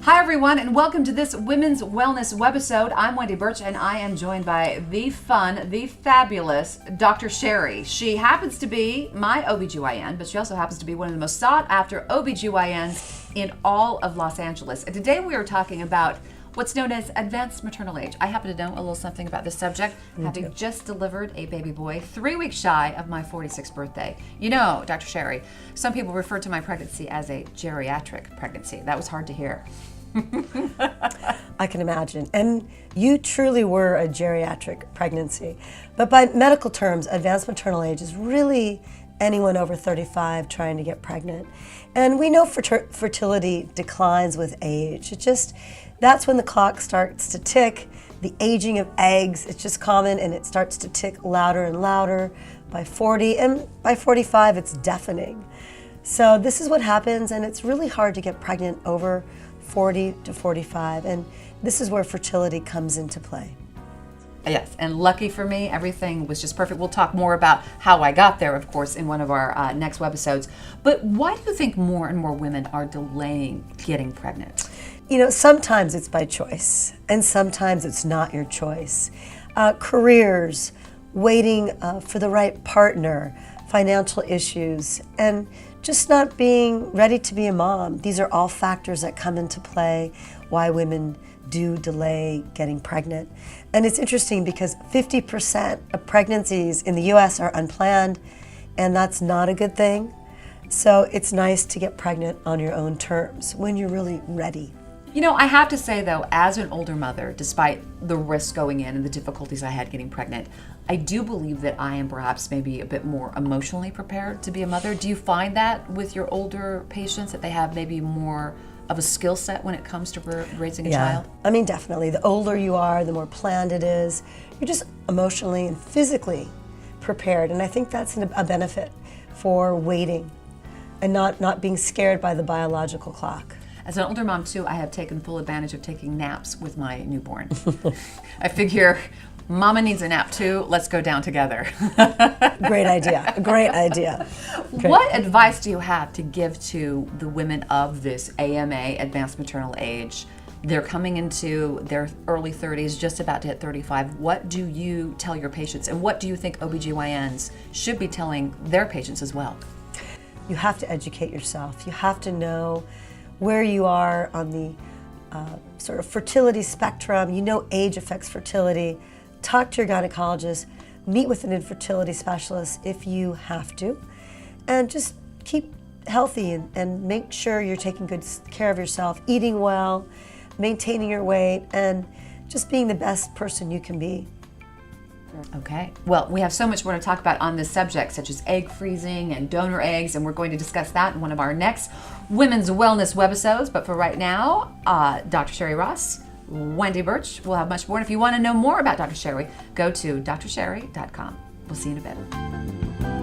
Hi everyone, and welcome to this Women's Wellness webisode. I'm Wendy Birch, and I am joined by the fun, the fabulous Dr. Sherry. She happens to be my OBGYN, but she also happens to be one of the most sought after OBGYNs in all of Los Angeles. And today we are talking about what's known as advanced maternal age. I happen to know a little something about this subject, having just delivered a baby boy 3 weeks shy of my 46th birthday. You know, Dr. Sherry, some people refer to my pregnancy as a geriatric pregnancy. That was hard to hear. I can imagine. And you truly were a geriatric pregnancy. But by medical terms, advanced maternal age is really anyone over 35 trying to get pregnant. And we know fertility declines with age. That's when the clock starts to tick. The aging of eggs, it's just common, and it starts to tick louder and louder by 40, and by 45 it's deafening. So this is what happens, and it's really hard to get pregnant over 40 to 45, and this is where fertility comes into play. Yes, and lucky for me, everything was just perfect. We'll talk more about how I got there, of course, in one of our next webisodes. But why do you think more and more women are delaying getting pregnant? You know, sometimes it's by choice, and sometimes it's not your choice. Careers, waiting for the right partner, financial issues, and just not being ready to be a mom. These are all factors that come into play why women do delay getting pregnant. And it's interesting because 50% of pregnancies in the US are unplanned, and that's not a good thing. So it's nice to get pregnant on your own terms when you're really ready. You know, I have to say though, as an older mother, despite the risk going in and the difficulties I had getting pregnant, I do believe that I am perhaps maybe a bit more emotionally prepared to be a mother. Do you find that with your older patients, that they have maybe more of a skill set when it comes to raising a child? I mean, definitely. The older you are, the more planned it is. You're just emotionally and physically prepared. And I think that's a benefit for waiting and not being scared by the biological clock. As an older mom too, I have taken full advantage of taking naps with my newborn. I figure Mama needs a nap too, let's go down together. Great idea, great idea. Great. What advice do you have to give to the women of this AMA, advanced maternal age? They're coming into their early 30s, just about to hit 35. What do you tell your patients, and what do you think OBGYNs should be telling their patients as well? You have to educate yourself. You have to know where you are on the sort of fertility spectrum. You know age affects fertility. Talk to your gynecologist, meet with an infertility specialist if you have to, and just keep healthy and make sure you're taking good care of yourself, eating well, maintaining your weight, and just being the best person you can be. Okay. Well, we have so much more to talk about on this subject, such as egg freezing and donor eggs, and we're going to discuss that in one of our next Women's Wellness webisodes. But for right now, Dr. Sherry Ross, Wendy Birch, we'll have much more. And if you want to know more about Dr. Sherry, go to drsherry.com. We'll see you in a bit.